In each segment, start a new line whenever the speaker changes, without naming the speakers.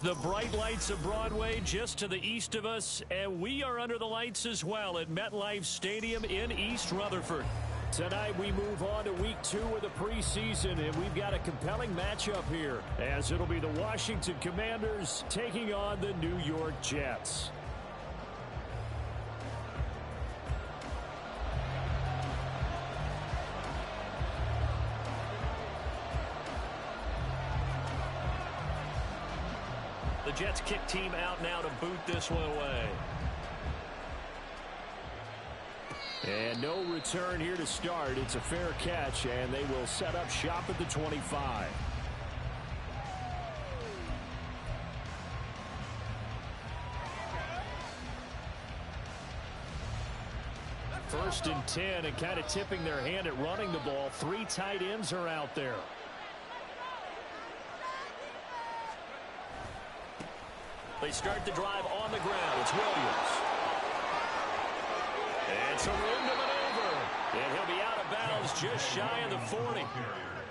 The bright lights of Broadway just to the east of us, and we are under the lights as well at MetLife Stadium in East Rutherford. Tonight we move on to week 2 of the preseason, and we've got a compelling matchup here, as it'll be the Washington Commanders taking on the New York Jets. The Jets kick team out now to boot this one away. And no return here to start. It's a fair catch, and they will set up shop at the 25. First and 10, and kind of tipping their hand at running the ball. 3 tight ends are out there. They start the drive on the ground. It's Williams. And some room to maneuver. And he'll be out of bounds just shy of the 40.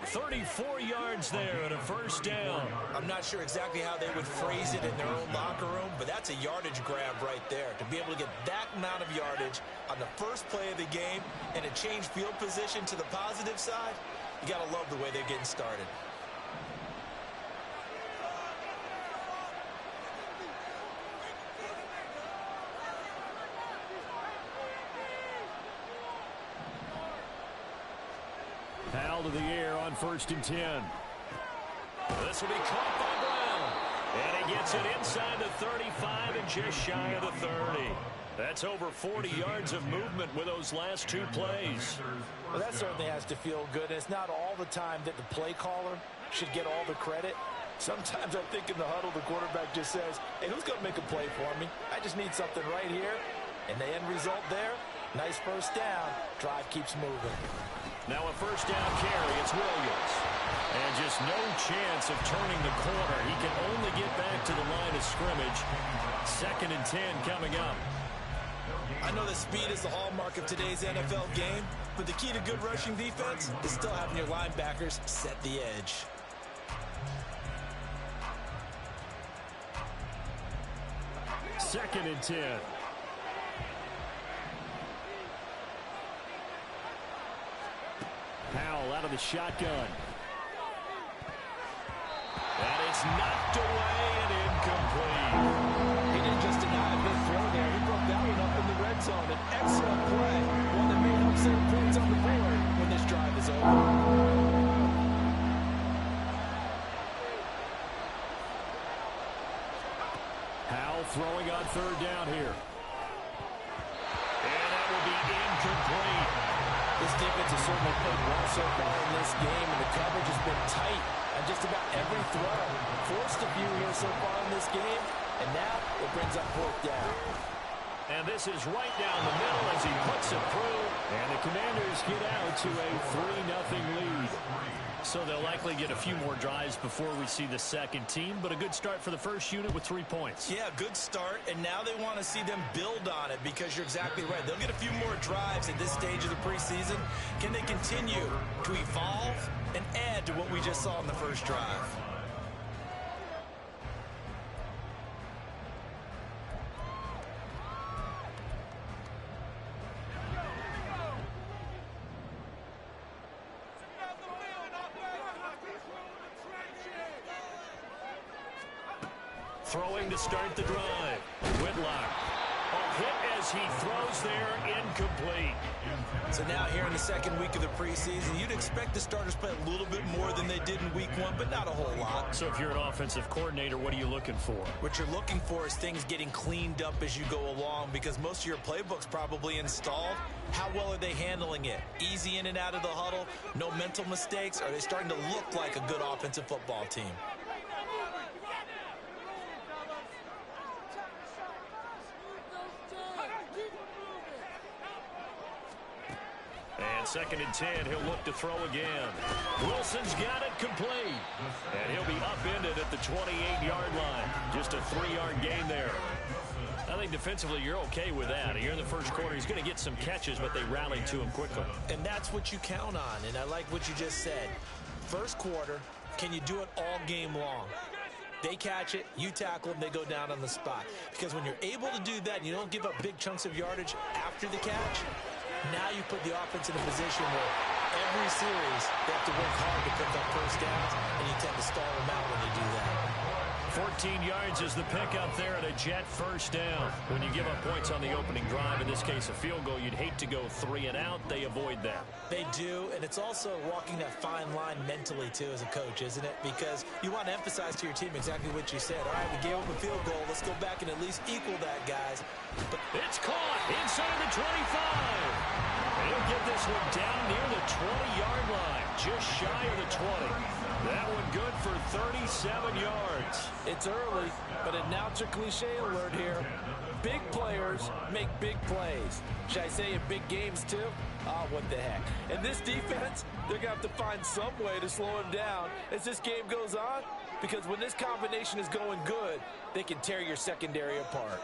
34 yards there and a first down.
I'm not sure exactly how they would phrase it in their own locker room, but that's a yardage grab right there. To be able to get that amount of yardage on the first play of the game and a change field position to the positive side, you got to love the way they're getting started.
Powell to the air on first and 10. This will be caught by Brown. And he gets it inside the 35 and just shy of the 30. That's over 40 yards of movement with those last 2 plays.
Well, that certainly has to feel good. And it's not all the time that the play caller should get all the credit. Sometimes I think in the huddle, the quarterback just says, hey, who's going to make a play for me? I just need something right here. And the end result there, nice first down. Drive keeps moving.
Now a first down carry. It's Williams. And just no chance of turning the corner. He can only get back to the line of scrimmage. 2nd and 10 coming up.
I know that speed is the hallmark of today's NFL game, but the key to good rushing defense is still having your linebackers set the edge.
Second and 10. Powell out of the shotgun. And it's knocked away and incomplete.
He didn't just deny a big throw there. He broke that one up in the red zone. An excellent play. One that may help save points on the board when this drive is over.
Powell throwing on 3rd down here. And that will be incomplete.
This defense has certainly played well so far in this game, and the coverage has been tight on just about every throw. Forced a few here so far in this game, and now it brings up 4th down.
And this is right down the middle as he puts it through. And the Commanders get out to a 3-0 lead. So they'll likely get a few more drives before we see the second team, but a good start for the first unit with 3 points.
Yeah, good start, and now they want to see them build on it because you're exactly right. They'll get a few more drives at this stage of the preseason. Can they continue to evolve and add to what we just saw in the first drive?
Throwing to start the drive. Whitlock. A hit as he throws there, incomplete.
So now here in the second week of the preseason, you'd expect the starters play a little bit more than they did in week 1, but not a whole lot.
So if you're an offensive coordinator, what are you looking for?
What you're looking for is things getting cleaned up as you go along because most of your playbook's probably installed. How well are they handling it? Easy in and out of the huddle? No mental mistakes? Are they starting to look like a good offensive football team?
And 2nd and 10, he'll look to throw again. Wilson's got it complete. And he'll be upended at the 28-yard line. Just a 3-yard gain there. I think defensively you're okay with that. You're in the first quarter. He's going to get some catches, but they rallied to him quickly.
And that's what you count on, and I like what you just said. First quarter, can you do it all game long? They catch it, you tackle them, they go down on the spot. Because when you're able to do that and you don't give up big chunks of yardage after the catch, now you put the offense in a position where every series they have to work hard to pick up first downs, and you tend to stall them out when you do that.
14 yards is the pickup there and a Jet first down. When you give up points on the opening drive, in this case a field goal, you'd hate to go 3 and out. They avoid that.
They do, and it's also walking that fine line mentally, too, as a coach, isn't it? Because you want to emphasize to your team exactly what you said. All right, we gave up a field goal. Let's go back and at least equal that, guys.
But it's caught inside the 25. He'll get this one down near the 20-yard line, just shy of the 20. That one good for 37 yards.
It's early, but announcer cliche alert here. Big players make big plays. Should I say in big games, too? Oh, what the heck. And this defense, they're going to have to find some way to slow him down as this game goes on, because when this combination is going good, they can tear your secondary apart.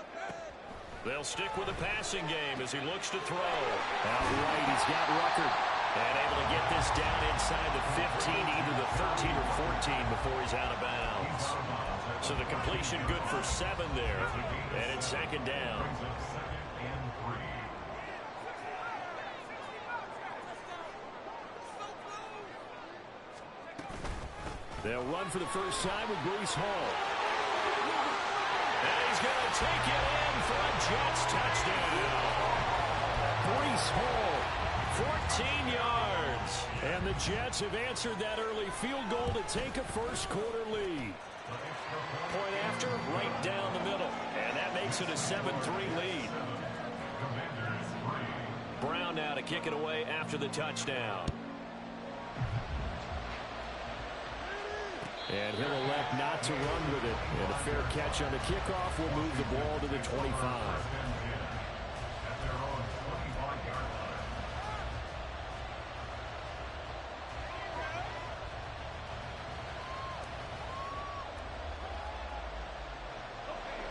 They'll stick with the passing game as he looks to throw. Out right, he's got Rucker. And able to get this down inside the 15, either the 13 or 14 before he's out of bounds. So the completion good for 7 there. And it's second down. They'll run for the first time with Breece Hall. And he's going to take it in for a Jets touchdown. Breece Hall, 14 yards. And the Jets have answered that early field goal to take a first-quarter lead. Point after, right down the middle. And that makes it a 7-3 lead. Brown now to kick it away after the touchdown. And he'll elect not to run with it. And a fair catch on the kickoff will move the ball to the 25.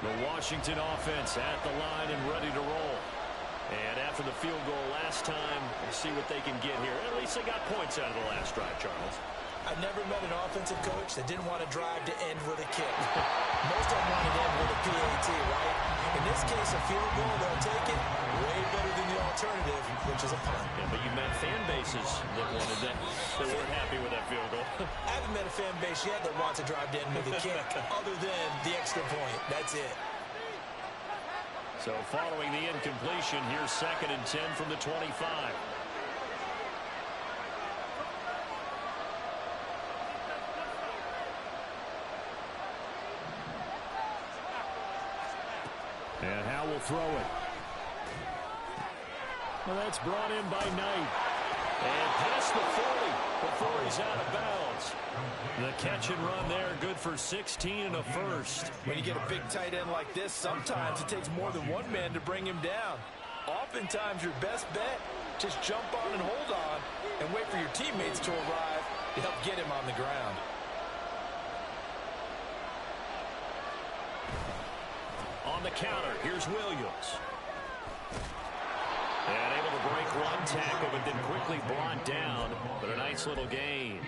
The Washington offense at the line and ready to roll. And after the field goal last time, we'll see what they can get here. At least they got points out of the last drive, Charles.
I've never met an offensive coach that didn't want to drive to end with a kick. Most of them want to end with a PAT, right? In this case, a field goal, they'll take it way better than the alternative, which is a punt.
Yeah, but you met fan bases that wanted that, that weren't happy with that field goal.
I haven't met a fan base yet that wants to drive to end with a kick, other than the extra point. That's it.
So following the incompletion, here's 2nd and 10 from the 25. And Howe will throw it. Well, that's brought in by Knight. And past the 40 before he's out of bounds. The catch and run there, good for 16 and a first.
When you get a big tight end like this, sometimes it takes more than one man to bring him down. Oftentimes, your best bet, just jump on and hold on and wait for your teammates to arrive to help get him on the ground.
On the counter, here's Williams. And able to break one tackle, but then quickly brought down. But a nice little gain.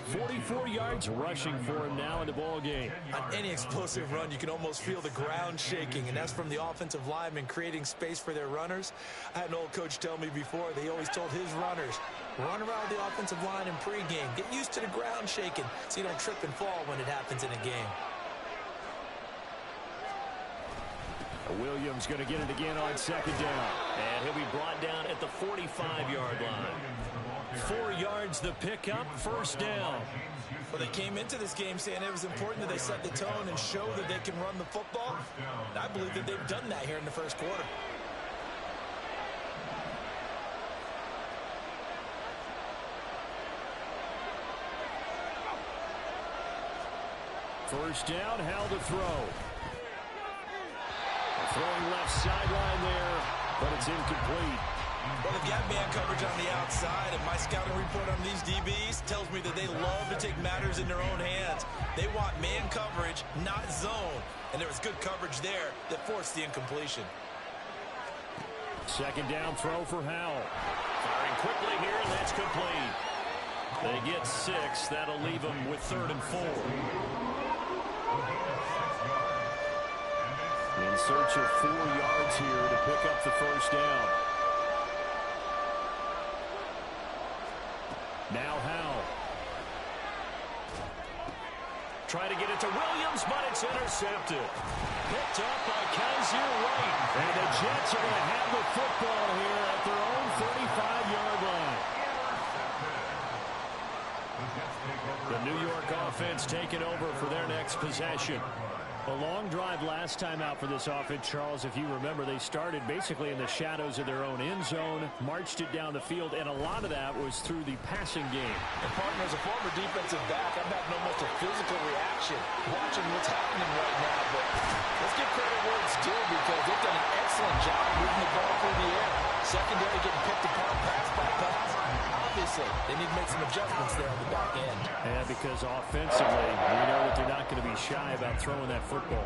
44 yards rushing for him now in the ball game.
On any explosive run, you can almost feel the ground shaking, and that's from the offensive linemen creating space for their runners. I had an old coach tell me before, they always told his runners, run around the offensive line in pregame. Get used to the ground shaking so you don't trip and fall when it happens in a game.
Williams going to get it again on 2nd down. And he'll be brought down at the 45-yard line. 4 yards the pickup, 1st down.
Well, they came into this game saying it was important that they set the tone and show that they can run the football. And I believe that they've done that here in the first quarter.
First down, Hal to throw. Throwing left sideline there, but it's incomplete.
Well, they've got man coverage on the outside, and my scouting report on these DBs tells me that they love to take matters in their own hands. They want man coverage, not zone. And there was good coverage there that forced the incompletion.
2nd down throw for Howell. Firing quickly here, and that's complete. They get 6. That'll leave them with 3rd and 4. In search of 4 yards here to pick up the first down. Now Howell. Try to get it to Williams, but it's intercepted. Picked up by Kaiser White. And the Jets are going to have the football here at their own 35-yard line. The New York offense taking over for their next possession. A long drive last time out for this offense, Charles. If you remember, they started basically in the shadows of their own end zone, marched it down the field, and a lot of that was through the passing game.
And partner, as a former defensive back, I'm having almost a physical reaction watching what's happening right now. But let's give credit where it's due because they've done an excellent job moving the ball through the air. Secondary getting picked apart pass by pass. Obviously, they need to make some adjustments there on the back end.
And because offensively, we know that they're not going to be shy about throwing that football.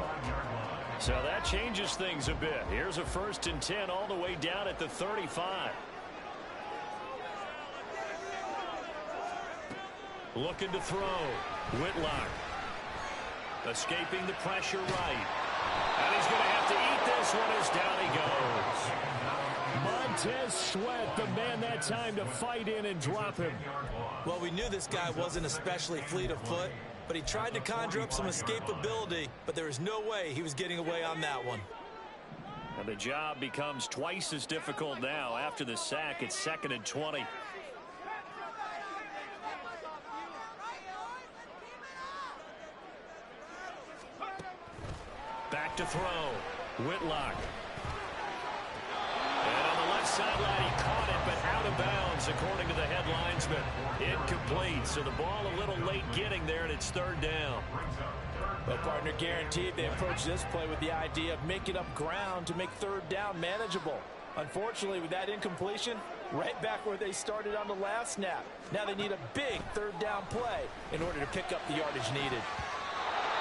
So that changes things a bit. Here's a 1st and 10 all the way down at the 35. Looking to throw. Whitlock. Escaping the pressure right. And he's going to have to eat this one as down he goes. Montez Sweat, the man that time to fight in and drop him.
Well, we knew this guy wasn't especially fleet of foot, but he tried to conjure up some escapability, but there was no way he was getting away on that one.
And the job becomes twice as difficult now after the sack. It's 2nd and 20. Back to throw. Whitlock. And on the left sideline, he caught it, but out of bounds, according to the head linesman. Incomplete, so the ball a little late getting there, and it's 3rd down.
But partner, guaranteed they approach this play with the idea of making up ground to make 3rd down manageable. Unfortunately, with that incompletion, right back where they started on the last snap. Now they need a big 3rd down play in order to pick up the yardage needed.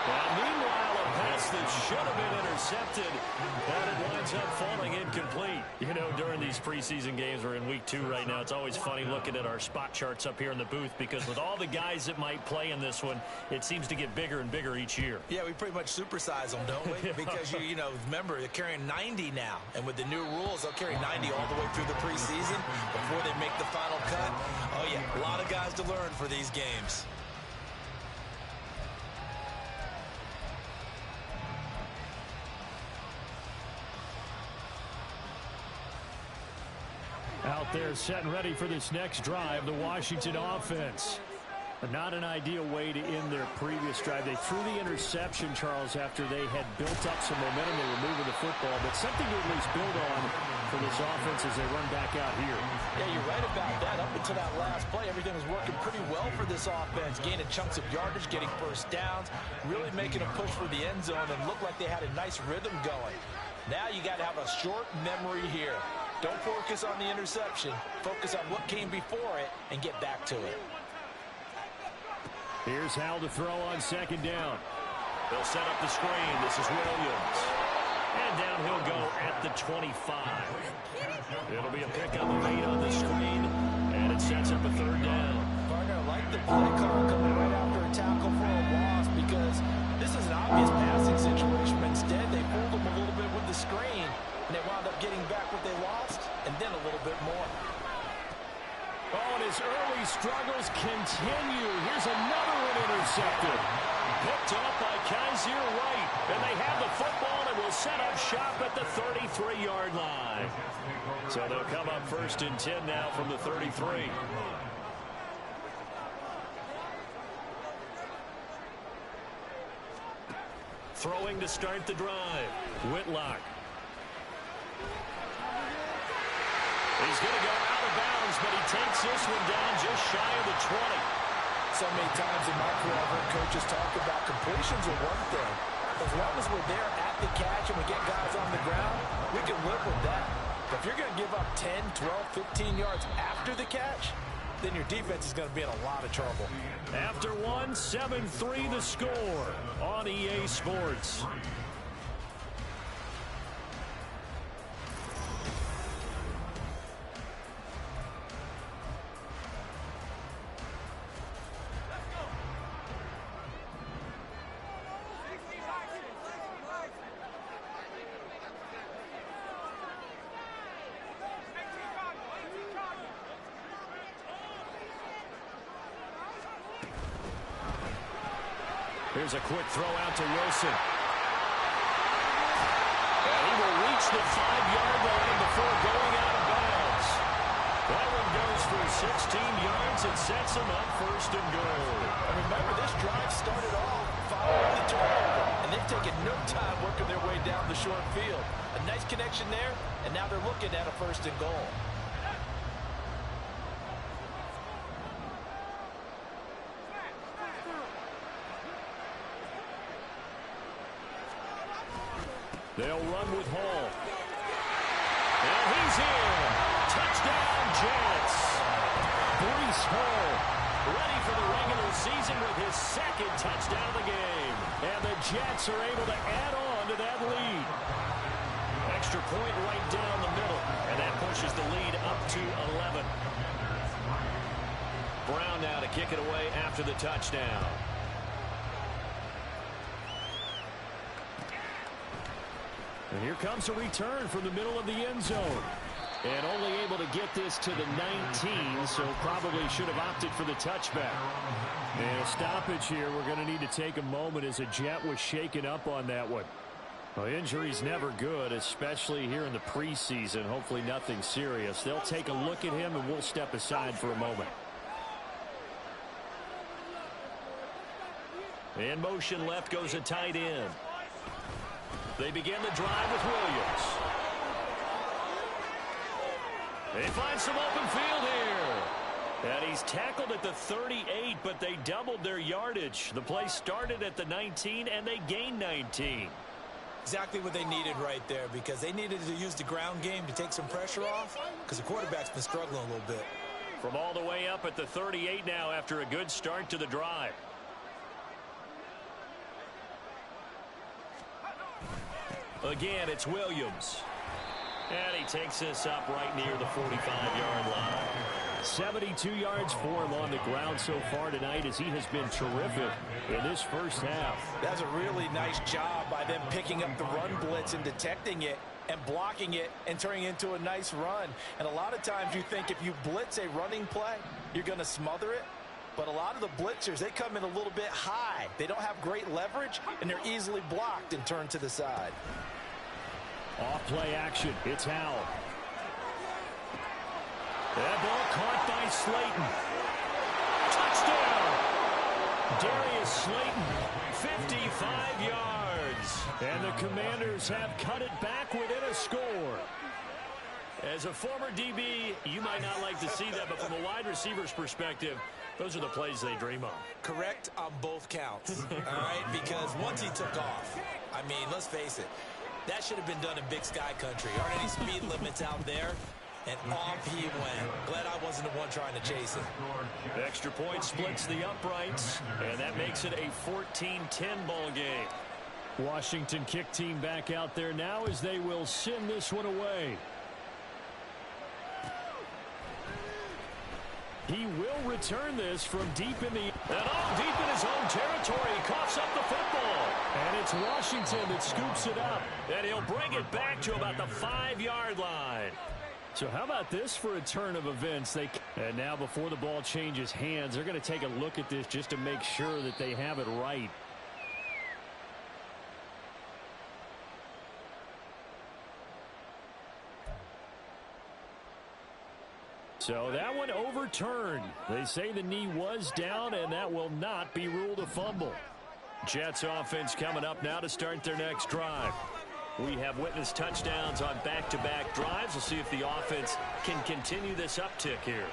And meanwhile, a pass that should have been intercepted, and it winds up falling incomplete. You know, during these preseason games, we're in week 2 right now, it's always funny looking at our spot charts up here in the booth because with all the guys that might play in this one, it seems to get bigger and bigger each year.
Yeah, we pretty much supersize them, don't we? Because, you know, remember, they're carrying 90 now. And with the new rules, they'll carry 90 all the way through the preseason before they make the final cut. Oh, yeah, a lot of guys to learn for these games.
Out there set and ready for this next drive, the Washington offense. Not an ideal way to end their previous drive. They threw the interception, Charles, after they had built up some momentum. They were moving the football, but something to at least build on for this offense as they run back out here.
Yeah, you're right about that. Up until that last play, everything was working pretty well for this offense. Gaining chunks of yardage, getting first downs, really making a push for the end zone, and looked like they had a nice rhythm going. Now you got to have a short memory here. Don't focus on the interception. Focus on what came before it and get back to it.
Here's Howell to throw on 2nd down. They'll set up the screen. This is Williams. And down he'll go at the 25. It'll be a pick on the late on the screen, and it sets up a 3rd down.
Partner, I like the play call coming right after a tackle for a loss because this is an obvious passing situation. Instead, they fooled them a little bit with the screen, and they wound up getting back what they lost, and then a little bit more.
Oh, and his early struggles continue. Here's another one intercepted. Picked up by Kaiser White. And they have the football and will set up shop at the 33-yard line. So they'll come up 1st and 10 now from the 33. Throwing to start the drive. Whitlock. He's going to go out of bounds, but he takes this one down just shy of the 20.
So many times in my career, I've heard coaches talk about completions are one thing. As long as we're there at the catch and we get guys on the ground, we can live with that. But if you're going to give up 10, 12, 15 yards after the catch, then your defense is going to be in a lot of trouble.
After one, 7-3 the score on EA Sports. Here's a quick throw out to Wilson. And he will reach the 5-yard line before going out of bounds. That one goes for 16 yards and sets him up first and goal.
And remember, this drive started off following the turnover, and they've taken no time working their way down the short field. A nice connection there, and now they're looking at a first and goal.
They'll run with Hall. And he's in. Touchdown, Jets. Breece Hall ready for the regular season with his second touchdown of the game. And the Jets are able to add on to that lead. Extra point right down the middle. And that pushes the lead up to 11. Brown now to kick it away after the touchdown. And here comes a return from the middle of the end zone. And only able to get this to the 19, so probably should have opted for the touchback. And a stoppage here. We're going to need to take a moment as a Jet was shaken up on that one. Well, injury's never good, especially here in the preseason. Hopefully nothing serious. They'll take a look at him, and we'll step aside for a moment. In motion left goes a tight end. They begin the drive with Williams. They find some open field here. And he's tackled at the 38, but they doubled their yardage. The play started at the 19, and they gained 19.
Exactly what they needed right there, because they needed to use the ground game to take some pressure off, because the quarterback's been struggling a little bit.
From all the way up at the 38 now after a good start to the drive. Again, it's Williams. And he takes this up right near the 45-yard line. 72 yards for him on the ground so far tonight, as he has been terrific in this first half.
That's a really nice job by them picking up the run blitz and detecting it and blocking it and turning it into a nice run. And a lot of times you think if you blitz a running play, you're going to smother it. But a lot of the blitzers, they come in a little bit high. They don't have great leverage, and they're easily blocked and turned to the side.
Off play action. It's Howell. That ball caught by Slayton. Touchdown! Darius Slayton, 55 yards. And the Commanders have cut it back within a score. As a former DB, you might not like to see that, but from a wide receiver's perspective, those are the plays they dream of.
Correct on both counts, all right? Because once he took off, I mean, let's face it, that should have been done in Big Sky country. Aren't any speed limits out there? And off he went. Glad I wasn't the one trying to chase him.
Extra point splits the uprights, and that makes it a 14-10 ball game. Washington kick team back out there now as they will send this one away. He will return this from deep in the... And all deep in his own territory. He coughs up the football. And it's Washington that scoops it up. And he'll bring it back to about the 5-yard line. So how about this for a turn of events? And now before the ball changes hands, they're going to take a look at this just to make sure that they have it right. So that one overturned. They say the knee was down, and that will not be ruled a fumble. Jets offense coming up now to start their next drive. We have witnessed touchdowns on back-to-back drives. We'll see if the offense can continue this uptick here.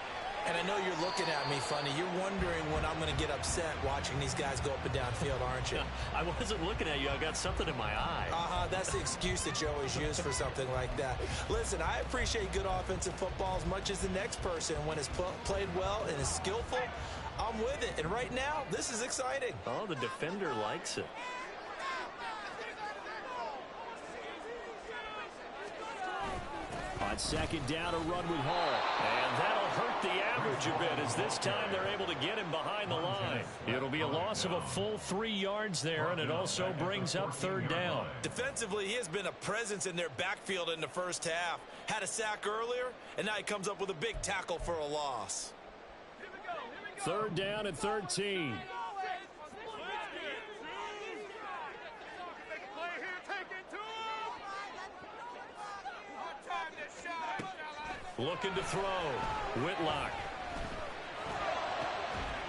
And I know you're looking at me funny. You're wondering when I'm going to get upset watching these guys go up and down field, aren't you?
I wasn't looking at you. I got something in my eye.
That's the excuse that you always use for something like that. Listen, I appreciate good offensive football as much as the next person. When it's played well and is skillful, I'm with it. And right now, this is exciting.
Oh, the defender likes it. On second down, a run with Hall. And that'll hurt the average a bit, as this time they're able to get him behind the line. It'll be a loss of a full 3 yards there, and it also brings up third down.
Defensively, he has been a presence in their backfield in the first half. Had a sack earlier, and now he comes up with a big tackle for a loss.
Third down and 13. Looking to throw. Whitlock.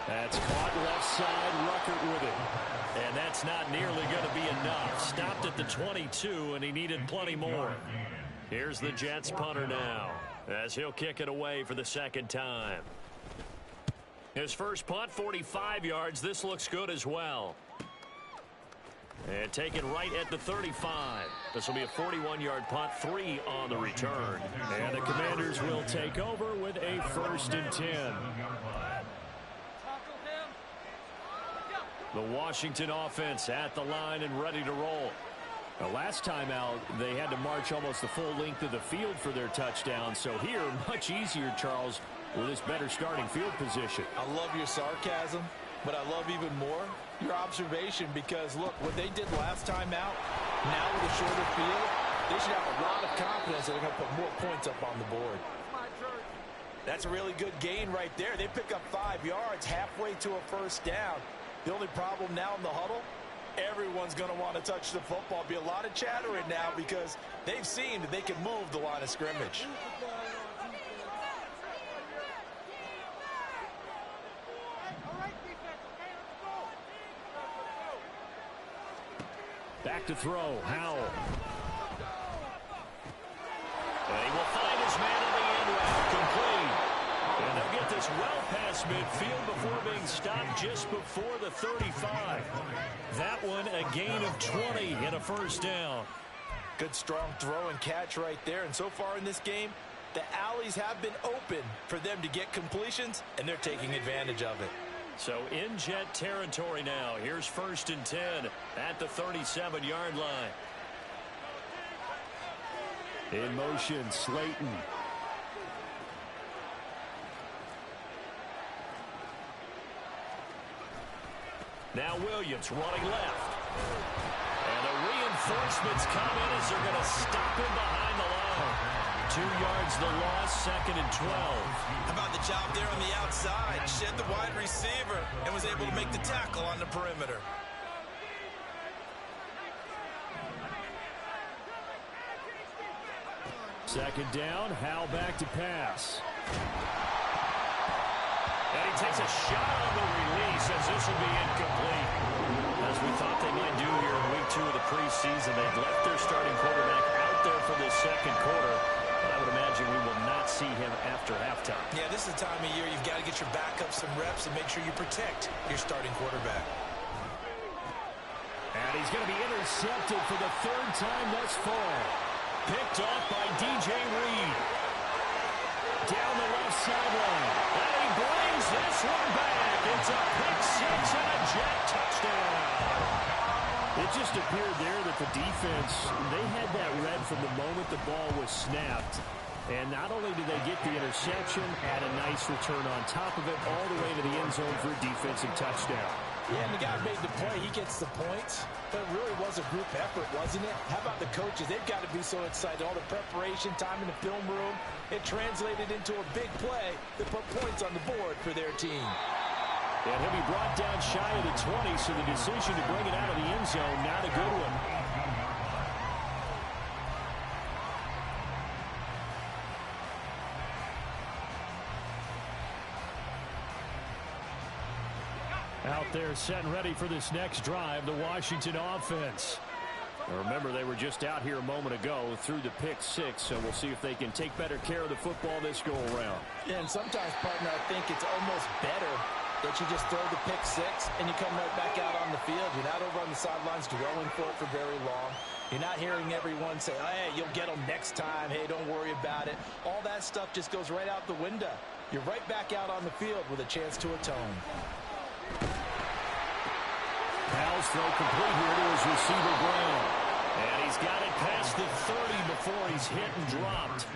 That's caught left side. Ruckert with it. And that's not nearly going to be enough. Stopped at the 22, and he needed plenty more. Here's the Jets punter now, as he'll kick it away for the second time. His first punt, 45 yards. This looks good as well. And taken right at the 35. This will be a 41-yard punt, 3 on the return. And the Commanders will take over with a 1st and 10. The Washington offense at the line and ready to roll. Now, last time out, they had to march almost the full length of the field for their touchdown. So here, much easier, Charles, with this better starting field position.
I love your sarcasm, but I love even more your observation, because, look, what they did last time out, now with a shorter field, they should have a lot of confidence that they're going to put more points up on the board. That's a really good gain right there. They pick up 5 yards halfway to a 1st down. The only problem now in the huddle, everyone's going to want to touch the football. Be a lot of chattering now because they've seen that they can move the line of scrimmage.
Back to throw. Howell. And he will find his man in the end route. Complete. And they'll get this well past midfield before being stopped just before the 35. That one a gain of 20 and a 1st down.
Good strong throw and catch right there. And so far in this game, the alleys have been open for them to get completions, and they're taking advantage of it.
So in Jet territory now. Here's 1st and 10 at the 37-yard line. In motion, Slayton. Now Williams running left. And the reinforcements come in as they're going to stop him behind the line. 2 yards the loss, 2nd and 12.
How about the job there on the outside? Shed the wide receiver and was able to make the tackle on the perimeter.
Second down, Howell back to pass. And he takes a shot on the release as this will be incomplete. As we thought they might do here in week 2 of the preseason, they've left their starting quarterback out there for the second quarter. But I would imagine we will not see him after halftime.
Yeah, this is the time of year you've got to get your backup some reps and make sure you protect your starting quarterback.
And he's going to be intercepted for the 3rd time thus far. Picked off by DJ Reed. Down the left sideline. And he brings this one back. It's a pick 6 and a Jet touchdown. It just appeared there that the defense, they had that read from the moment the ball was snapped. And not only did they get the interception, had a nice return on top of it, all the way to the end zone for a defensive touchdown.
Yeah, and the guy made the play. He gets the points. But it really was a group effort, wasn't it? How about the coaches? They've got to be so excited. All the preparation time in the film room. It translated into a big play that put points on the board for their team.
And he'll be brought down shy of the 20, so the decision to bring it out of the end zone, not a good one. Out there set and ready for this next drive, the Washington offense. Now remember, they were just out here a moment ago through the pick 6, so we'll see if they can take better care of the football this go around.
Yeah, and sometimes, partner, I think it's almost better that you just throw the pick 6 and you come right back out on the field. You're not over on the sidelines dwelling for it for very long. You're not hearing everyone say, hey, you'll get them next time. Hey, don't worry about it. All that stuff just goes right out the window. You're right back out on the field with a chance to atone.
Howell's throw complete here to his receiver, Brown. And he's got it past the 30 before he's hit and dropped.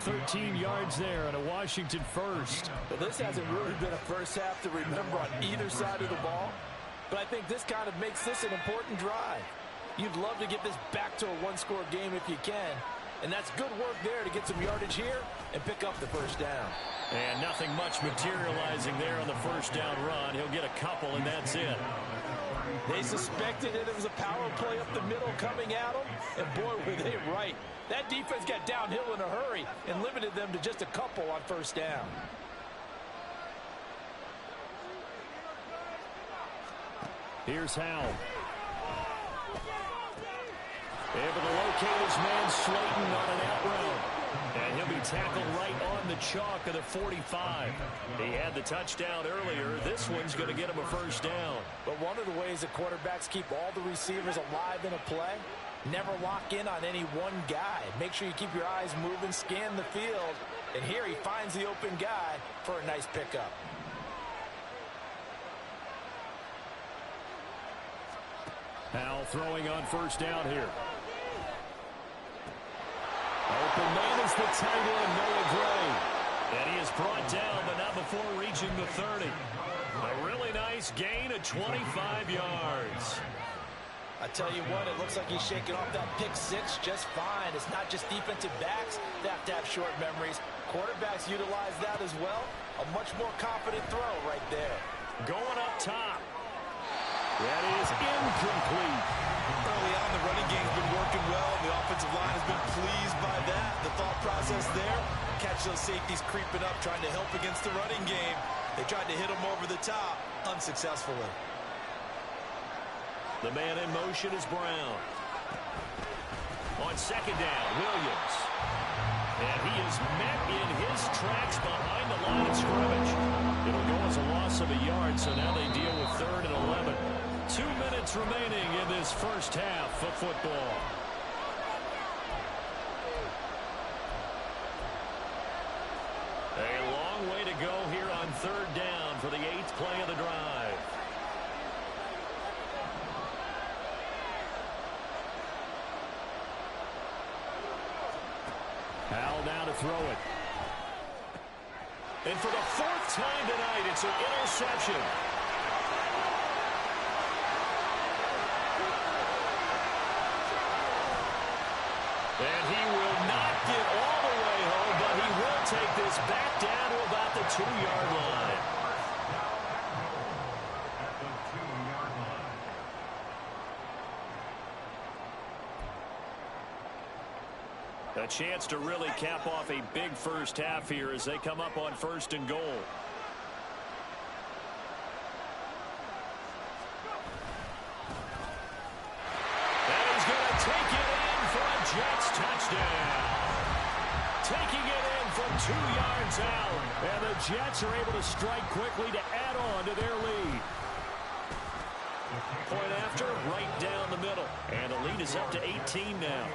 13 yards there and a Washington first.
Well, this hasn't really been a first half to remember on either side of the ball. But I think this kind of makes this an important drive. You'd love to get this back to a one-score game if you can. And that's good work there to get some yardage here and pick up the first down.
And nothing much materializing there on the first down run. He'll get a couple, and that's it.
They suspected that it was a power play up the middle coming at them, and boy, were they right. That defense got downhill in a hurry and limited them to just a couple on first down.
Here's Howell. Able to locate his man Slayton on an out route. And he'll be tackled right on the chalk of the 45. He had the touchdown earlier. This one's going to get him a first down.
But one of the ways that quarterbacks keep all the receivers alive in a play, never lock in on any one guy. Make sure you keep your eyes moving, scan the field. And here he finds the open guy for a nice pickup.
Howell throwing on first down here. Open man is the tight end, Noah Gray. And he is brought down, but not before reaching the 30. A really nice gain of 25 yards.
I tell you what, it looks like he's shaking off that pick six just fine. It's not just defensive backs that have to have short memories. Quarterbacks utilize that as well. A much more confident throw right there.
Going up top. That is incomplete.
Early on, the running game's been working well, and the offensive line has been pleased by that. The thought process there, catch those safeties creeping up, trying to help against the running game. They tried to hit them over the top, unsuccessfully.
The man in motion is Brown. On second down, Williams. And he is met in his tracks behind the line of scrimmage. It'll go as a loss of a yard, so now they deal with 3rd and 11. 2 minutes remaining in this first half of football. A long way to go here on 3rd down for the 8th play of the drive. Howell now to throw it. And for the 4th time tonight, it's an interception. And he will not get all the way home, but he will take this back down to about the 2-yard line. A chance to really cap off a big first half here as they come up on 1st and goal. And he's going to take it in for a Jets touchdown. Taking it in from 2 yards out. And the Jets are able to strike quickly to add on to their lead. Point after, right down the middle. And the lead is up to 18 now.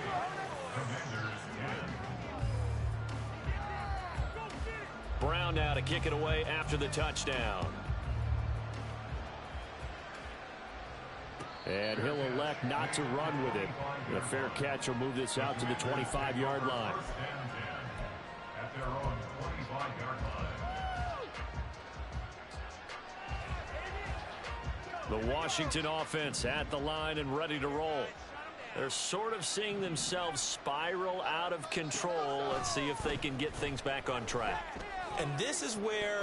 Brown now to kick it away after the touchdown. And he'll elect not to run with it. A fair catch will move this out to the 25-yard line. The Washington offense at the line and ready to roll. They're sort of seeing themselves spiral out of control. Let's see if they can get things back on track.
And this is where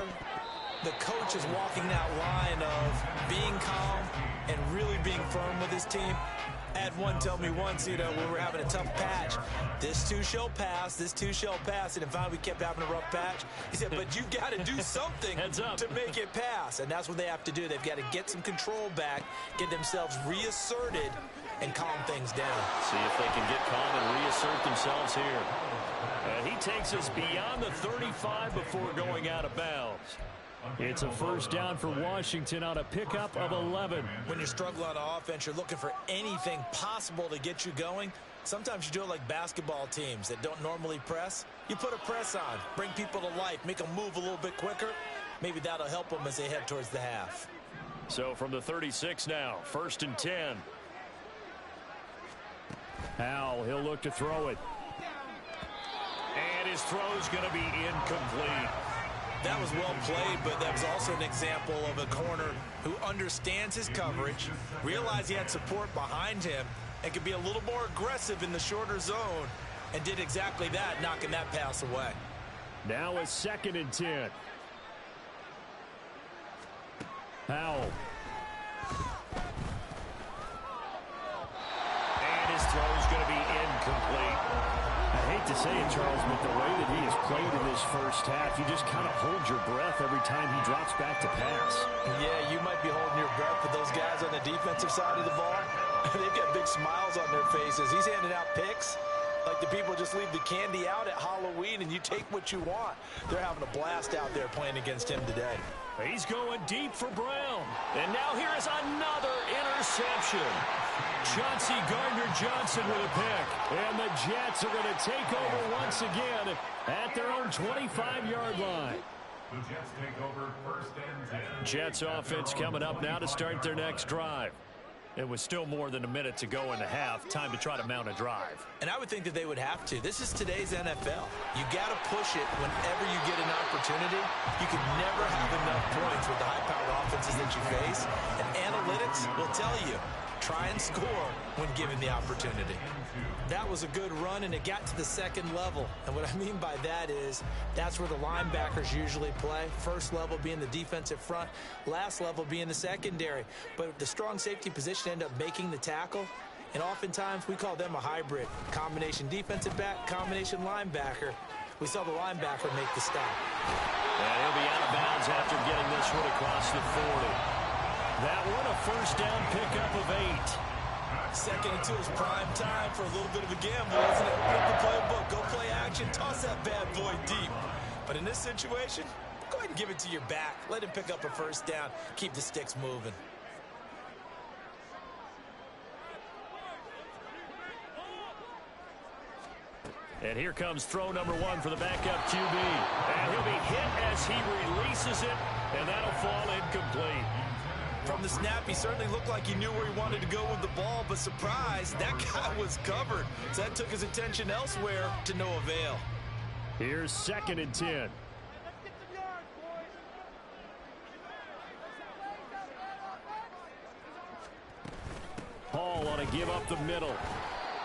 the coach is walking that line of being calm and really being firm with his team. I had one tell me once, when we were having a tough patch, this too shall pass, this too shall pass. And finally we kept having a rough patch. He said, but you've got to do something to make it pass. And that's what they have to do. They've got to get some control back, get themselves reasserted, and calm things down.
See if they can get calm and reassert themselves here. He takes us beyond the 35 before going out of bounds. It's a first down for Washington on a pickup of 11.
When you're struggling on offense, you're looking for anything possible to get you going. Sometimes you do it like basketball teams that don't normally press. You put a press on, bring people to life, make them move a little bit quicker. Maybe that'll help them as they head towards the half.
So from the 36 now, 1st and 10. Howell, he'll look to throw it. And his throw's going to be incomplete.
That was well played, but that was also an example of a corner who understands his coverage, realized he had support behind him, and could be a little more aggressive in the shorter zone, and did exactly that, knocking that pass away.
Now a 2nd and 10. Howell. throw is going to be incomplete. I hate to say it, Charles, but the way that he has played in this first half, you just kind of hold your breath every time he drops back to pass.
Yeah, you might be holding your breath, but those guys on the defensive side of the ball, they've got big smiles on their faces. He's handing out picks like the people just leave the candy out at Halloween and you take what you want. They're having a blast out there playing against him today.
He's going deep for Brown. And now here is another interception. Chauncey Gardner-Johnson with a pick. And the Jets are going to take over once again at their own 25-yard line.
The Jets take over first and 10.
Jets offense coming up now to start their next drive. It was still more than a minute to go in the half. Time to try to mount a drive.
And I would think that they would have to. This is today's NFL. You got to push it whenever you get an opportunity. You can never have enough points with the high-powered offenses that you face. And analytics will tell you, try and score when given the opportunity. That was a good run, and it got to the second level. And what I mean by that is that's where the linebackers usually play. First level being the defensive front, last level being the secondary. But the strong safety position ended up making the tackle, and oftentimes we call them a hybrid. Combination defensive back, combination linebacker. We saw the linebacker make the stop.
And he'll be out of bounds after getting this one across the 40. That one a first down pickup of 8.
Second and 2 is prime time for a little bit of a gamble, isn't it? Flip the playbook, go play action, toss that bad boy deep. But in this situation, go ahead and give it to your back. Let him pick up a first down. Keep the sticks moving.
And here comes throw number 1 for the backup QB. And he'll be hit as he releases it, and that'll fall incomplete.
From the snap, he certainly looked like he knew where he wanted to go with the ball, but surprise, that guy was covered. So that took his attention elsewhere to no avail.
Here's 2nd and 10. Hall on a give up the middle.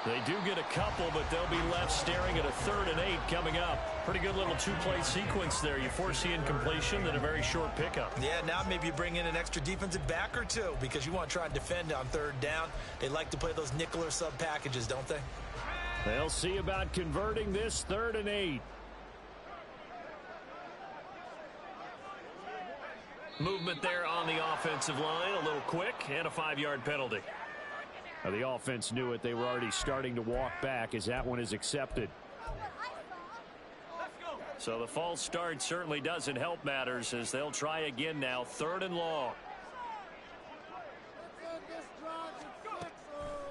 They do get a couple, but they'll be left staring at a 3rd and 8 coming up. Pretty good little two-play sequence there. You force the incompletion, then a very short pickup.
Yeah, now maybe you bring in an extra defensive back or two because you want to try and defend on 3rd down. They like to play those nickel or sub packages, don't they?
They'll see about converting this 3rd and 8. Movement there on the offensive line, a little quick, and a 5-yard penalty. Now the offense knew it. They were already starting to walk back as that one is accepted. So the false start certainly doesn't help matters as they'll try again now. 3rd and long.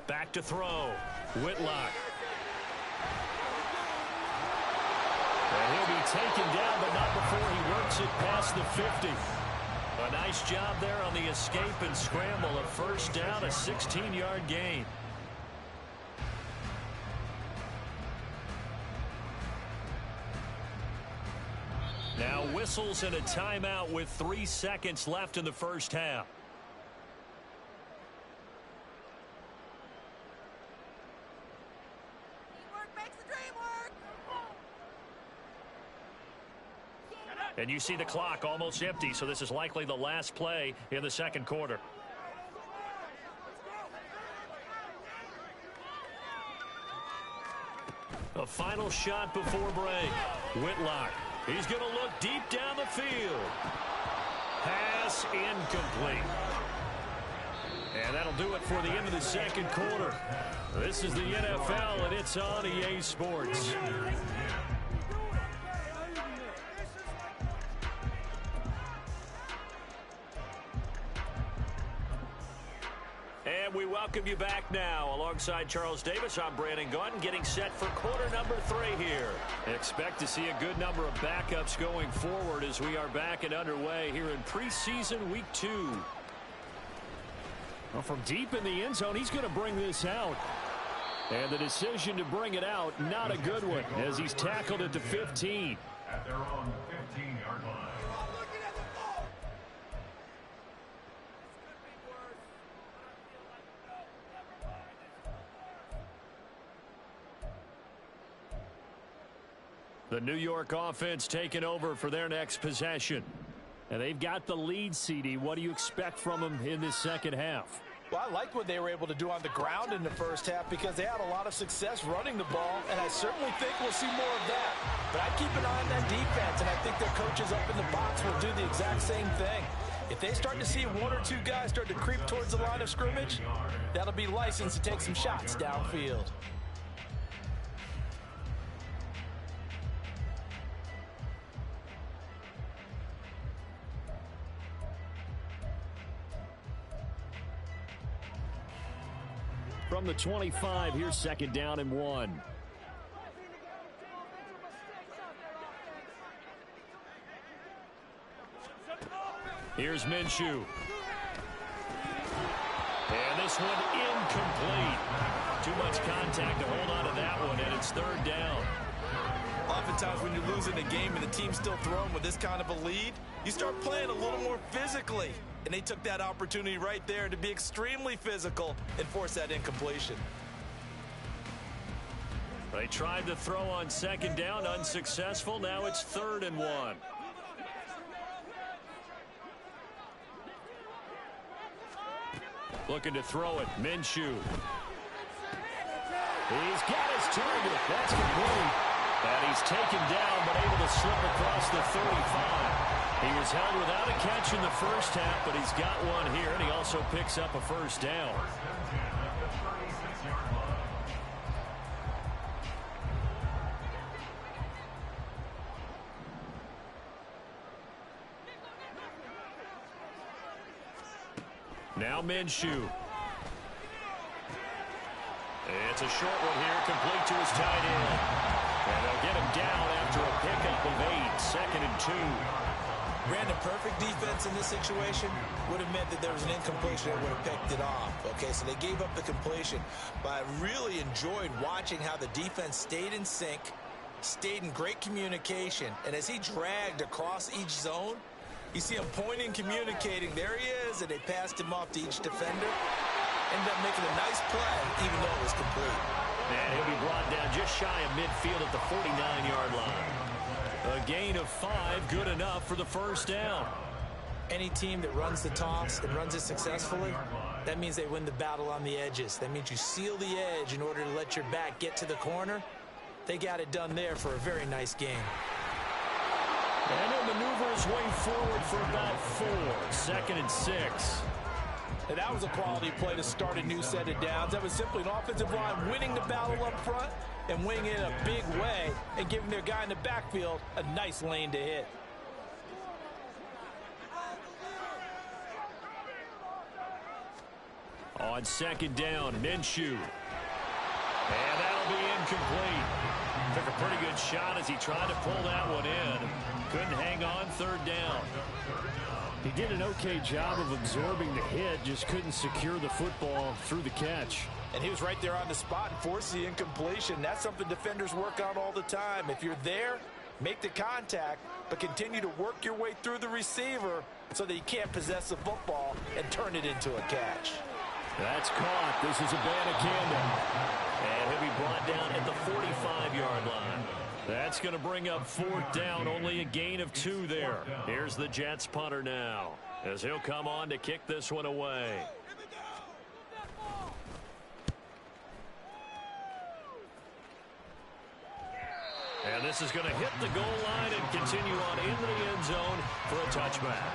Back to throw. Whitlock. And he'll be taken down, but not before he works it past the 50. A nice job there on the escape and scramble. A first down, a 16-yard gain. Now whistles and a timeout with 3 seconds left in the first half. And you see the clock almost empty, so this is likely the last play in the second quarter. A final shot before break. Whitlock. He's going to look deep down the field. Pass incomplete. And that'll do it for the end of the second quarter. This is the NFL, and it's on EA Sports. And we welcome you back now. Alongside Charles Davis, I'm Brandon Gaudin, getting set for quarter number 3 here. Expect to see a good number of backups going forward as we are back and underway here in preseason week 2. Well, from deep in the end zone, he's going to bring this out. And the decision to bring it out, not a good one, as he's tackled at the 15.
At their own 15-yard line.
The New York offense taking over for their next possession. And they've got the lead, CD. What do you expect from them in this second half?
Well, I liked what they were able to do on the ground in the first half because they had a lot of success running the ball, and I certainly think we'll see more of that. But I keep an eye on that defense, and I think their coaches up in the box will do the exact same thing. If they start to see one or two guys start to creep towards the line of scrimmage, that'll be license to take some shots downfield.
From the 25, here's 2nd down and 1. Here's Minshew. And this one incomplete. Too much contact to hold on to that one, and it's 3rd down.
Oftentimes when you're losing a game and the team's still throwing with this kind of a lead, you start playing a little more physically. And they took that opportunity right there to be extremely physical and force that incompletion.
They tried to throw on 2nd down, unsuccessful. Now it's 3rd and 1. Looking to throw it, Minshew. He's got his target. That's complete. And he's taken down, but able to slip across the 35. He was held without a catch in the first half, but he's got one here, and he also picks up a 1st down. Now Minshew. It's a short one here, complete to his tight end. And they'll get him down after a pickup of 8, 2nd and 2.
Brandon, perfect defense in this situation would have meant that there was an incompletion that would have picked it off. Okay, so they gave up the completion. But I really enjoyed watching how the defense stayed in sync, stayed in great communication. And as he dragged across each zone, you see him pointing, communicating. There he is, and they passed him off to each defender. Ended up making a nice play, even though it was complete.
And he'll be brought down just shy of midfield at the 49-yard line. A gain of 5, good enough for the 1st down.
Any team that runs the toss and runs it successfully, that means they win the battle on the edges. That means you seal the edge in order to let your back get to the corner. They got it done there for a very nice game.
And he'll maneuver his way forward for about 4, 2nd and 6.
And that was a quality play to start a new set of downs. That was simply an offensive line winning the battle up front and winning it in a big way and giving their guy in the backfield a nice lane to hit.
On 2nd down, Minshew. And that'll be incomplete. Took a pretty good shot as he tried to pull that one in. Couldn't hang on, 3rd down. He did an okay job of absorbing the hit, just couldn't secure the football through the catch.
And he was right there on the spot and forced the incompletion. That's something defenders work on all the time. If you're there, make the contact, but continue to work your way through the receiver so that you can't possess the football and turn it into a catch.
That's caught. This is Abanikanda. And he'll be brought down at the 45-yard line. That's going to bring up 4th down, only a gain of 2 there. Here's the Jets punter now, as he'll come on to kick this one away. And this is going to hit the goal line and continue on into the end zone for a touchback.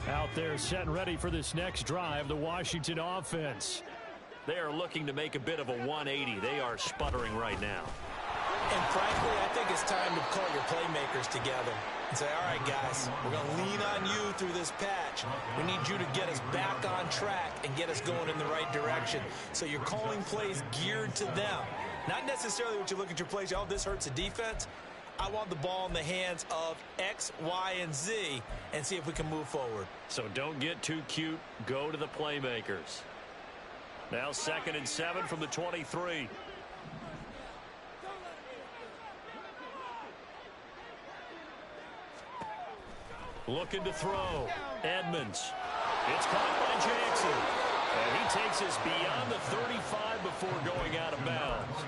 Out there set and ready for this next drive, the Washington offense. They are looking to make a bit of a 180. They are sputtering right now.
And frankly, I think it's time to call your playmakers together and say, all right, guys, we're going to lean on you through this patch. We need you to get us back on track and get us going in the right direction. So you're calling plays geared to them. Not necessarily what you look at your plays, oh, this hurts the defense. I want the ball in the hands of X, Y, and Z and see if we can move forward.
So don't get too cute. Go to the playmakers. Now 2nd and 7 from the 23. Looking to throw. Edmonds. It's caught by Jackson. And he takes us beyond the 35 before going out of bounds.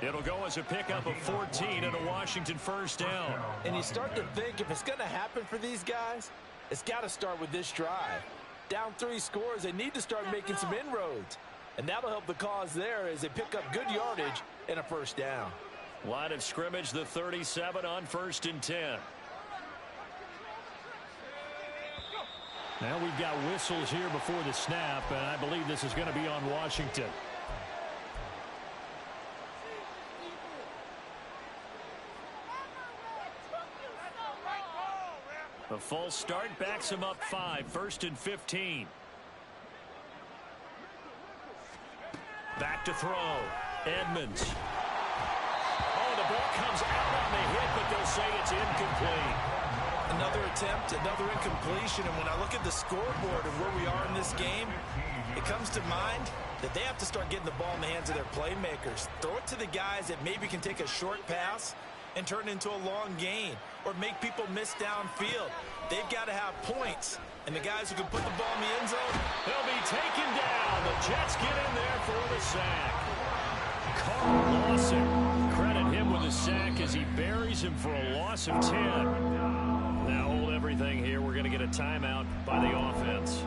It'll go as a pickup of 14 and a Washington 1st down.
And you start to think if it's going to happen for these guys, It's got to start with this drive. Down 3 scores, they need to start making some inroads. And that'll help the cause there as they pick up good yardage and a first down.
Line of scrimmage, the 37 on 1st and 10. Now we've got whistles here before the snap, and I believe this is going to be on Washington. A false start backs him up 5, 1st and 15. Back to throw. Edmonds. Oh, the ball comes out on the hit, but they'll say it's incomplete.
Another attempt, another incompletion, and when I look at the scoreboard of where we are in this game, it comes to mind that they have to start getting the ball in the hands of their playmakers. Throw it to the guys that maybe can take a short pass and turn it into a long gain or make people miss downfield. They've got to have points, and the guys who can put the ball in the end zone,
they'll be taken down. The Jets get in there for the sack. Carl Lawson, credit him with a sack as he buries him for a loss of 10. Now hold everything here. We're going to get a timeout by the offense.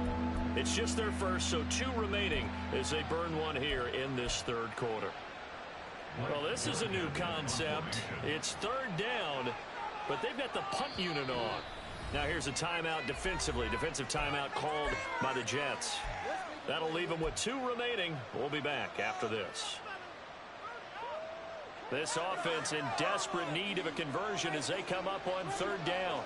It's just their first, so 2 remaining as they burn one here in this 3rd quarter. Well, this is a new concept. It's 3rd down, but they've got the punt unit on. Now here's a timeout defensively. Defensive timeout called by the Jets. That'll leave them with 2 remaining. We'll be back after this. This offense in desperate need of a conversion as they come up on 3rd down.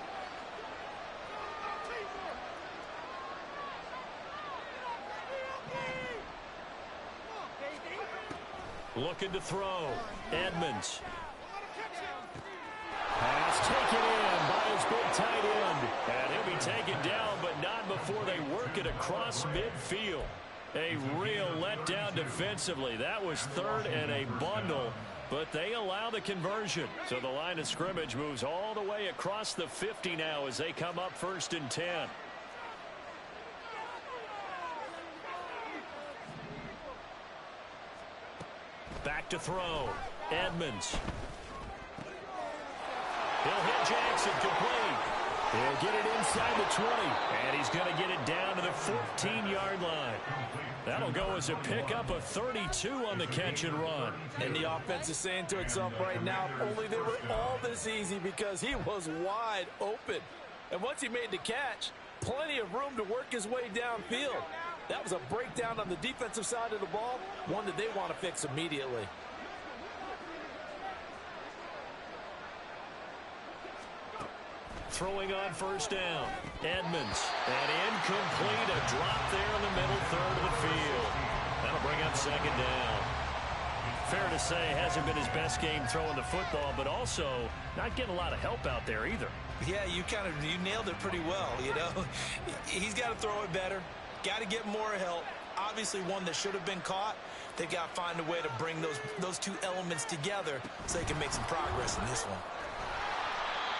Looking to throw. Edmonds. Pass taken in by his big tight end. And he'll be taken down, but not before they work it across midfield. A real letdown defensively. That was 3rd and a bundle, but they allow the conversion. So the line of scrimmage moves all the way across the 50 now as they come up 1st and 10. Back to throw. Edmonds. He'll hit Jackson complete. He'll get it inside the 20. And he's going to get it down to the 14-yard line. That'll go as a pickup of 32 on the catch and run.
And the offense is saying to itself right now, only they were all this easy because he was wide open. And once he made the catch, plenty of room to work his way downfield. That was a breakdown on the defensive side of the ball, one that they want to fix immediately.
Throwing on 1st down. Edmonds. And incomplete. A drop there in the middle 3rd of the field. That'll bring up 2nd down. Fair to say, hasn't been his best game throwing the football, but also not getting a lot of help out there either.
Yeah, you nailed it pretty well, you know. He's got to throw it better. Got to get more help. Obviously one that should have been caught. They've got to find a way to bring those 2 elements together so they can make some progress in this one.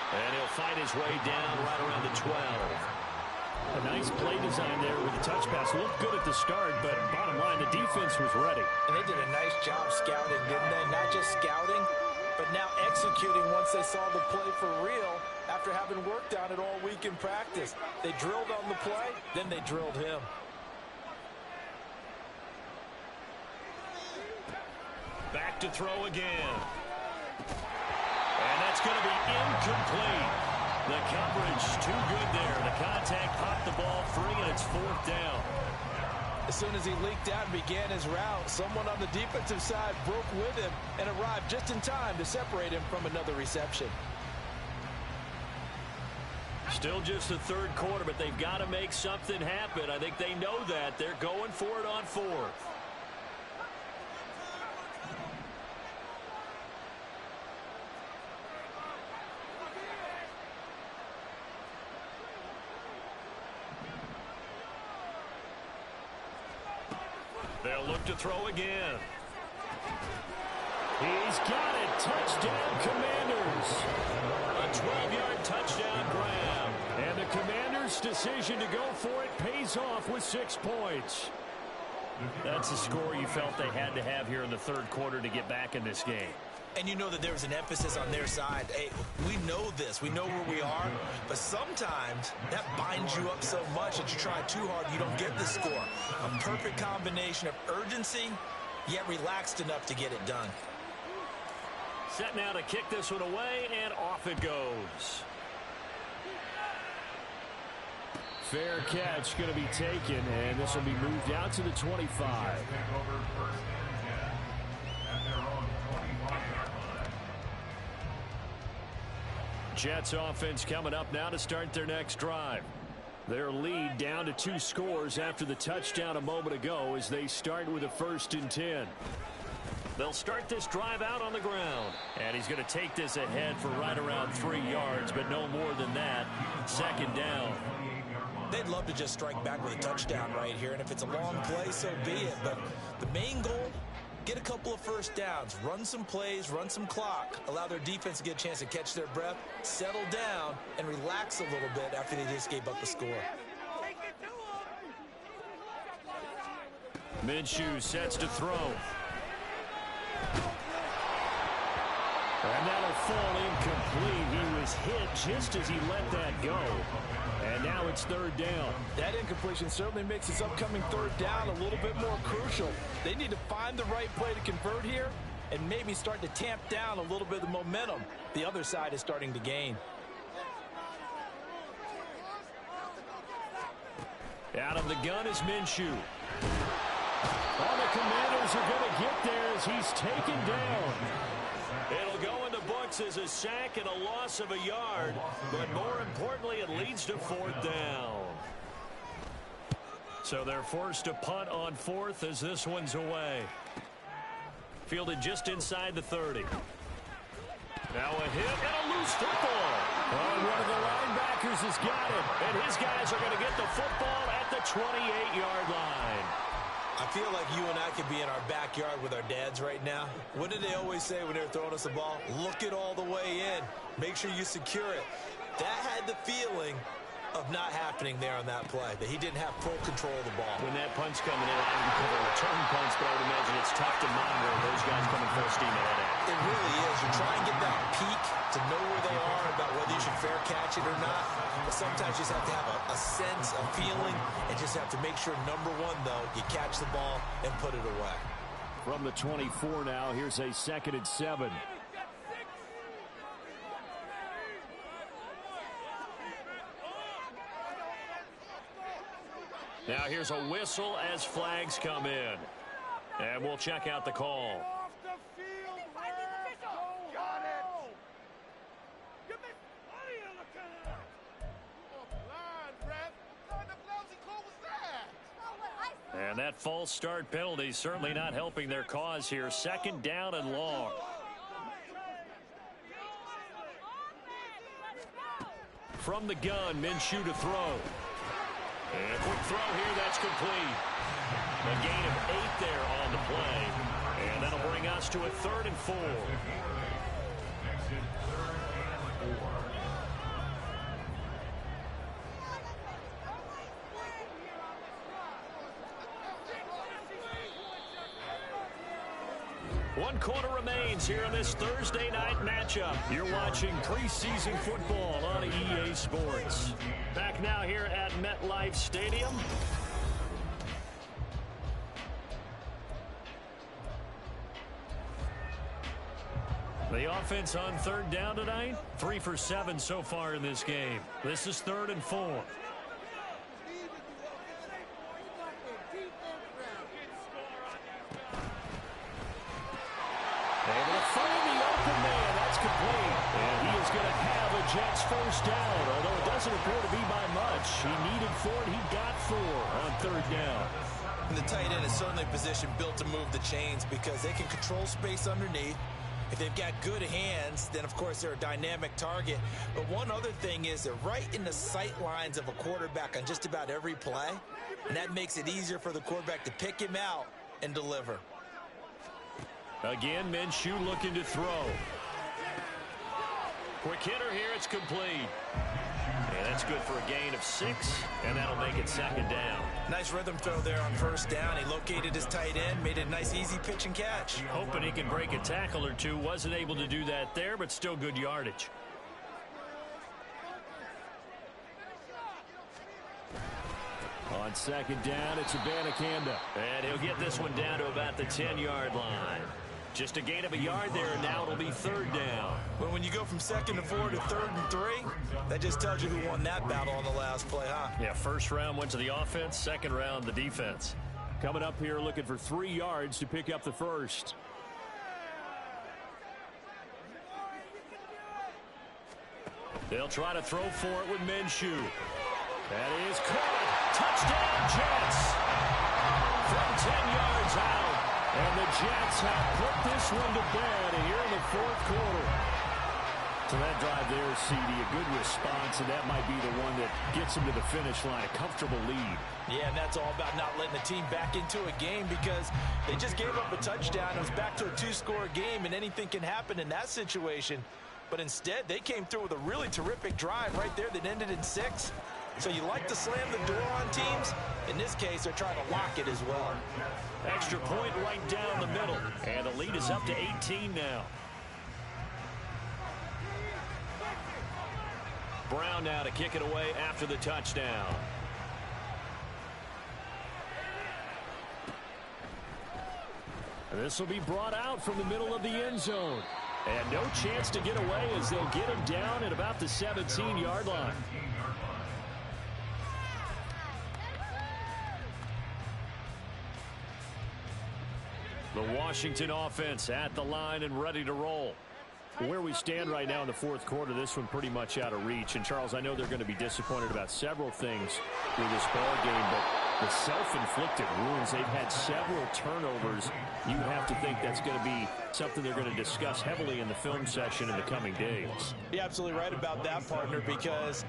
And he'll fight his way down right around the 12. A nice play design there with the touch pass. Looked good at the start, but bottom line, the defense was ready.
And they did a nice job scouting, didn't they? Not just scouting, but now executing once they saw the play for real after having worked on it all week in practice. They drilled on the play, then they drilled him.
Back to throw again. And that's going to be incomplete. The coverage too good there. The contact popped the ball free, and it's 4th down.
As soon as he leaked out and began his route, someone on the defensive side broke with him and arrived just in time to separate him from another reception.
Still just the 3rd quarter, but they've got to make something happen. I think they know that. They're going for it on 4th. They'll look to throw again. He's got it. Touchdown, Commanders. A 12-yard touchdown grab. And the Commanders' decision to go for it pays off with 6 points. That's the score you felt they had to have here in the 3rd quarter to get back in this game.
And you know that there's an emphasis on their side. Hey, we know this. We know where we are. But sometimes that binds you up so much that you try too hard, you don't get the score. A perfect combination of urgency, yet relaxed enough to get it done.
Set now to kick this one away, and off it goes. Fair catch going to be taken, and this will be moved out to the 25. Jets offense coming up now to start their next drive. Their lead down to 2 scores after the touchdown a moment ago as they start with a 1st and 10. They'll start this drive out on the ground. And he's going to take this ahead for right around 3 yards, but no more than that. 2nd down.
They'd love to just strike back with a touchdown right here, and if it's a long play, so be it. But the main goal, get a couple of 1st downs, run some plays, run some clock, allow their defense to get a chance to catch their breath, settle down, and relax a little bit after they just gave up the score.
Minshew sets to throw. And that'll fall incomplete. He was hit just as he let that go. And now it's 3rd down.
That incompletion certainly makes this upcoming 3rd down a little bit more crucial. They need to find the right play to convert here and maybe start to tamp down a little bit of the momentum the other side is starting to gain.
Out of the gun is Minshew. All the Commanders are going to get there as he's taken down. It'll go in the books as a sack and a loss of a yard, but more importantly, it leads to 4th down. So they're forced to punt on 4th as this one's away. Fielded just inside the 30. Now a hit and a loose football. Oh, one of the linebackers has got it, and his guys are going to get the football at the 28-yard line.
I feel like you and I could be in our backyard with our dads right now. What did they always say when they were throwing us the ball? Look it all the way in. Make sure you secure it. That had the feeling of not happening there on that play, that he didn't have full control of the ball.
When that punt's coming in, I don't cover return punts, but I would imagine it's tough to monitor those guys coming full steam ahead.
It really is. You try and get that peek to know where they are about whether you should fair catch it or not. But sometimes you just have to have a sense, a feeling, and just have to make sure, number one, though, you catch the ball and put it away.
From the 24 now, here's a 2nd and 7. Now here's a whistle as flags come in. And we'll check out the call. And that false start penalty certainly not helping their cause here. 2nd down and long. From the gun, Minshew to throw. And a quick throw here, that's complete. A gain of 8 there on the play. And that'll bring us to a 3rd and 4. One quarter remains here in this Thursday night matchup. You're watching preseason football on EA Sports. Back now here at MetLife Stadium. The offense on 3rd down tonight, 3 for 7 so far in this game. This is 3rd and 4. Able to find the open man. That's complete. And he is going to have a Jets 1st down, although it doesn't appear to be by much. He needed 4, and he got 4 on 3rd down.
And the tight end is certainly a position built to move the chains because they can control space underneath. If they've got good hands, then, of course, they're a dynamic target. But one other thing is they're right in the sight lines of a quarterback on just about every play, and that makes it easier for the quarterback to pick him out and deliver.
Again, Minshew looking to throw. Quick hitter here, it's complete. And that's good for a gain of 6, and that'll make it second down.
Nice rhythm throw there on first down. He located his tight end, made a nice easy pitch and catch.
Hoping he can break a tackle or two. Wasn't able to do that there, but still good yardage. On second down, it's Abanikanda. And he'll get this one down to about the 10-yard line. Just a gain of a yard there, and now it'll be third down.
Well, when you go from 2nd and 4 to 3rd and 3, that just tells you who won that battle on the last play, huh?
Yeah, first round went to the offense, second round the defense. Coming up here looking for 3 yards to pick up the first. They'll try to throw for it with Minshew. That is caught. Touchdown, Jets. From 10 yards out. And the Jets have put this one to bed here in the fourth quarter. So that drive there, CD, a good response, and that might be the one that gets them to the finish line, a comfortable lead.
Yeah, and that's all about not letting the team back into a game because they just gave up a touchdown. It was back to a 2-score game, and anything can happen in that situation. But instead, they came through with a really terrific drive right there that ended in 6. So you like to slam the door on teams. In this case, they're trying to lock it as well.
Extra point right down the middle. And the lead is up to 18 now. Brown now to kick it away after the touchdown. This will be brought out from the middle of the end zone. And no chance to get away as they'll get him down at about the 17-yard line. The Washington offense at the line and ready to roll. Where we stand right now in the fourth quarter, this one pretty much out of reach. And, Charles, I know they're going to be disappointed about several things with this ball game, but the self-inflicted wounds, they've had several turnovers. You have to think that's going to be something they're going to discuss heavily in the film session in the coming days.
You're absolutely right about that, partner, because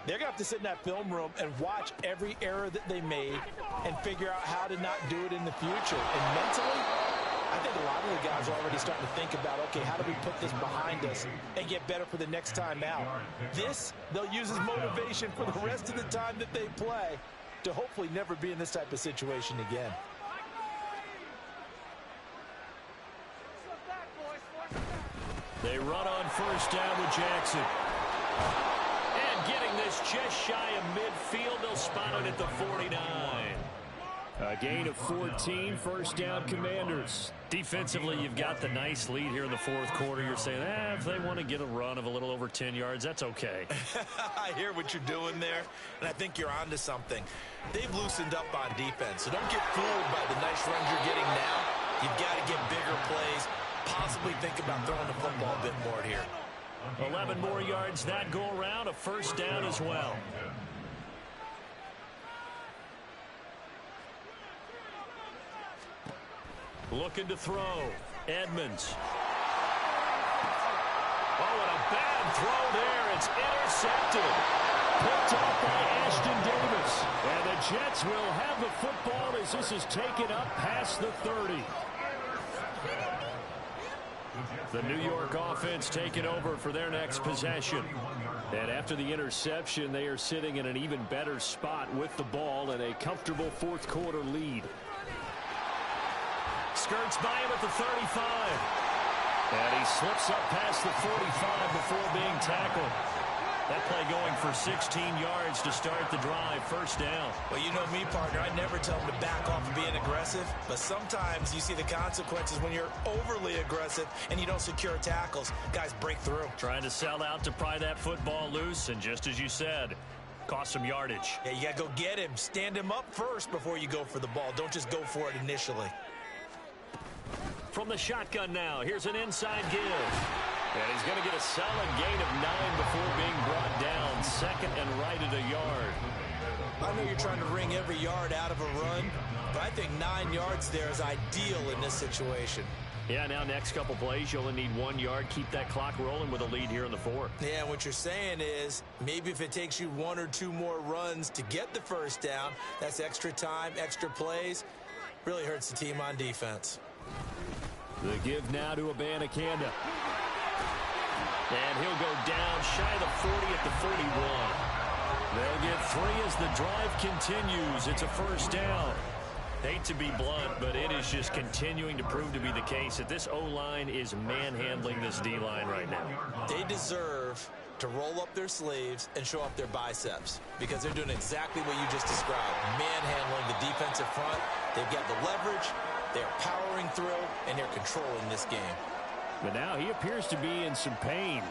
they're going to have to sit in that film room and watch every error that they made and figure out how to not do it in the future. And mentally, I think a lot of the guys are already starting to think about, okay, how do we put this behind us and get better for the next time out? This, they'll use as motivation for the rest of the time that they play to hopefully never be in this type of situation again.
They run on first down with Jackson. And getting this just shy of midfield, they'll spot it at the 49. A gain of 14, first down Commanders. Defensively, you've got the nice lead here in the fourth quarter. You're saying, if they want to get a run of a little over 10 yards, that's okay.
I hear what you're doing there, and I think you're onto something. They've loosened up on defense, so don't get fooled by the nice runs you're getting now. You've got to get bigger plays, possibly think about throwing the football a bit more here.
11 more yards that go around, a first down as well. Looking to throw. Edmonds. Oh, and a bad throw there. It's intercepted. Picked off by Ashton Davis. And the Jets will have the football as this is taken up past the 30. The New York offense taking over for their next possession. And after the interception, they are sitting in an even better spot with the ball and a comfortable fourth quarter lead. Skirts by him at the 35. And he slips up past the 45 before being tackled. That play going for 16 yards to start the drive, first down.
Well, you know me, partner. I never tell them to back off of being aggressive. But sometimes you see the consequences when you're overly aggressive and you don't secure tackles. Guys break through.
Trying to sell out to pry that football loose. And just as you said, cost some yardage.
Yeah, you got to go get him. Stand him up first before you go for the ball. Don't just go for it initially.
From the shotgun now, here's an inside give. And he's going to get a solid gain of 9 before being brought down. Second and right at a yard.
I know you're trying to wring every yard out of a run, but I think 9 yards there is ideal in this situation.
Yeah, now next couple plays, you only need 1 yard. Keep that clock rolling with a lead here in the fourth.
Yeah, what you're saying is maybe if it takes you 1 or 2 more runs to get the first down, that's extra time, extra plays. Really hurts the team on defense.
The give now to Abanikanda. And he'll go down shy of the 40 at the 41. They'll get 3 as the drive continues. It's a first down. Hate to be blunt, but it is just continuing to prove to be the case that this O-line is manhandling this D-line right now.
They deserve to roll up their sleeves and show off their biceps because they're doing exactly what you just described, manhandling the defensive front. They've got the leverage, they're powering through, and they're controlling this game.
But now he appears to be in some pain.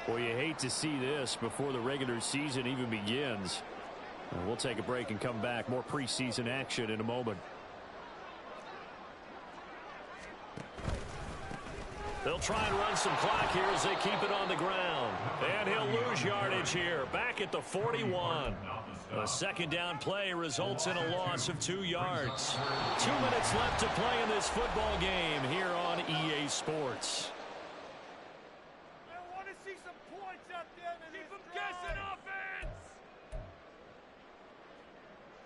Boy, you hate to see this before the regular season even begins. We'll take a break and come back. More preseason action in a moment. They'll try and run some clock here as they keep it on the ground. And he'll lose yardage here. Back at the 41. A second down play results in a loss of 2 yards. 2 minutes left to play in this football game here on EA Sports.
I want to see some points out there. Keep them guessing offense.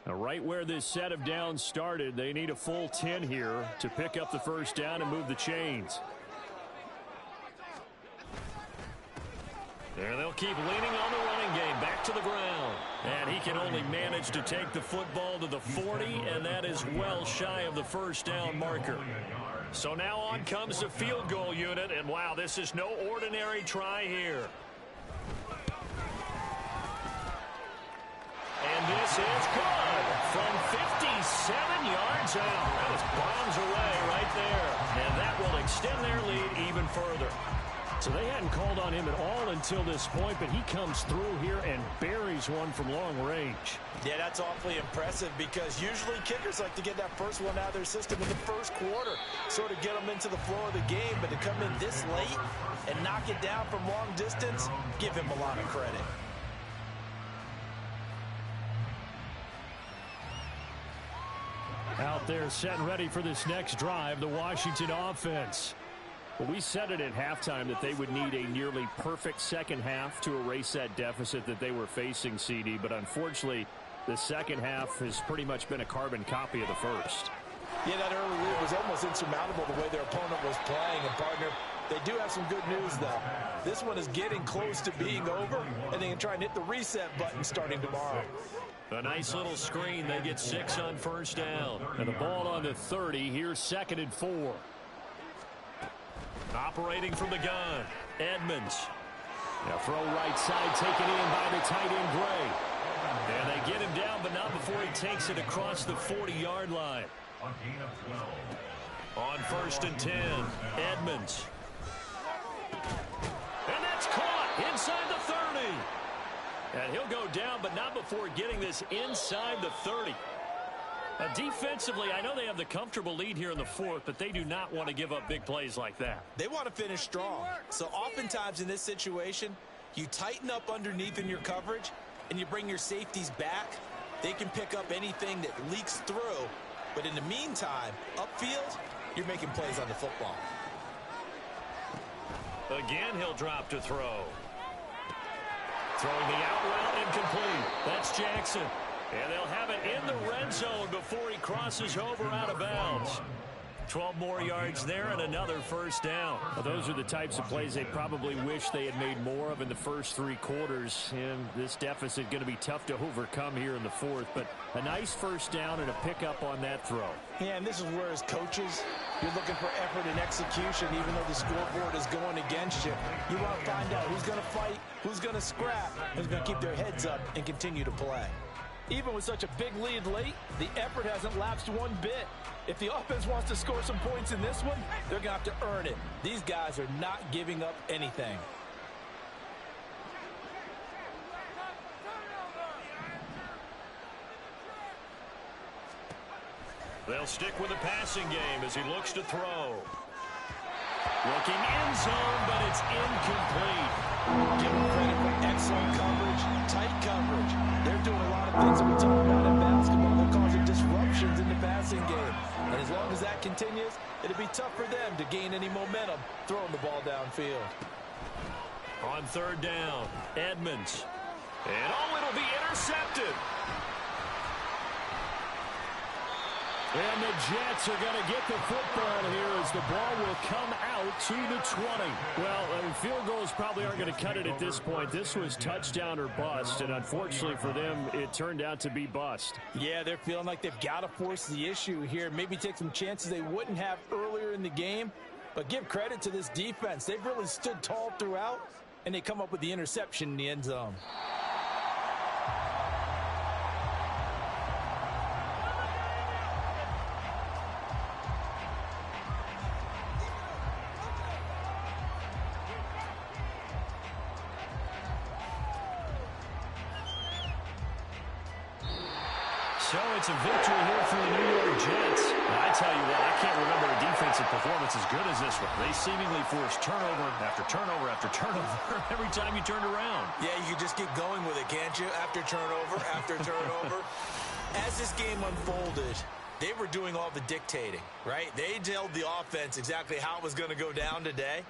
Now, right where this set of downs started, they need a full 10 here to pick up the first down and move the chains. And they'll keep leaning on the running game back to the ground. And he can only manage to take the football to the 40, and that is well shy of the first down marker. So now on comes the field goal unit, and wow, this is no ordinary try here. And this is good from 57 yards out. That was bombs away right there. And that will extend their lead even further. So they hadn't called on him at all until this point, but he comes through here and buries one from long range.
Yeah, that's awfully impressive because usually kickers like to get that first one out of their system in the first quarter, sort of get them into the flow of the game, but to come in this late and knock it down from long distance, give him a lot of credit.
Out there set and ready for this next drive, the Washington offense. Well, we said it at halftime that they would need a nearly perfect second half to erase that deficit that they were facing, CD. But unfortunately, the second half has pretty much been a carbon copy of the first.
Yeah, that early lead was almost insurmountable the way their opponent was playing. And, partner, they do have some good news, though. This one is getting close to being over, and they can try and hit the reset button starting tomorrow.
A nice little screen. They get 6 on first down. And the ball on the 30. Here's 2nd and 4. Operating from the gun, Edmonds. Now throw right side taken in by the tight end Gray. And they get him down, but not before he takes it across the 40-yard line. On 1st and 10, Edmonds. And that's caught inside the 30. And he'll go down, but not before getting this inside the 30. Defensively, I know they have the comfortable lead here in the 4th, but they do not want to give up big plays like that.
They want to finish strong. So oftentimes in this situation, you tighten up underneath in your coverage, and you bring your safeties back. They can pick up anything that leaks through. But in the meantime, upfield, you're making plays on the football.
Again, he'll drop to throw. Throwing the out route incomplete. That's Jackson. And they'll have it in the red zone before he crosses over out of bounds. 12 more yards there and another first down. Well, those are the types of plays they probably wish they had made more of in the first 3 quarters. And this deficit going to be tough to overcome here in the 4th. But a nice first down and a pickup on that throw.
Yeah, and this is where as coaches, you're looking for effort and execution even though the scoreboard is going against you. You want to find out who's going to fight, who's going to scrap, who's going to keep their heads up and continue to play.
Even with such a big lead late, the effort hasn't lapsed one bit. If the offense wants to score some points in this one,
they're going to have to earn it. These guys are not giving up anything.
They'll stick with the passing game as he looks to throw. Looking end zone, but it's incomplete.
Give them credit for excellent coverage, tight coverage. They're doing a lot of things that we talk about in basketball. They're causing disruptions in the passing game. And as long as that continues, it'll be tough for them to gain any momentum throwing the ball downfield.
On 3rd down, Edmonds. And it'll be intercepted. And the Jets are going to get the football here as the ball will come out to the 20. Well, field goals probably aren't going to cut it at this point. This was touchdown or bust, and unfortunately for them, it turned out to be bust.
Yeah, they're feeling like they've got to force the issue here. Maybe take some chances they wouldn't have earlier in the game. But give credit to this defense. They've really stood tall throughout, and they come up with the interception in the end zone.
So it's a victory here for the New York Jets. And I tell you what, I can't remember a defensive performance as good as this one. They seemingly forced turnover after turnover after turnover every time you turned around.
Yeah, you can just keep going with it, can't you? After turnover, after turnover. As this game unfolded, they were doing all the dictating, right? They told the offense exactly how it was going to go down today.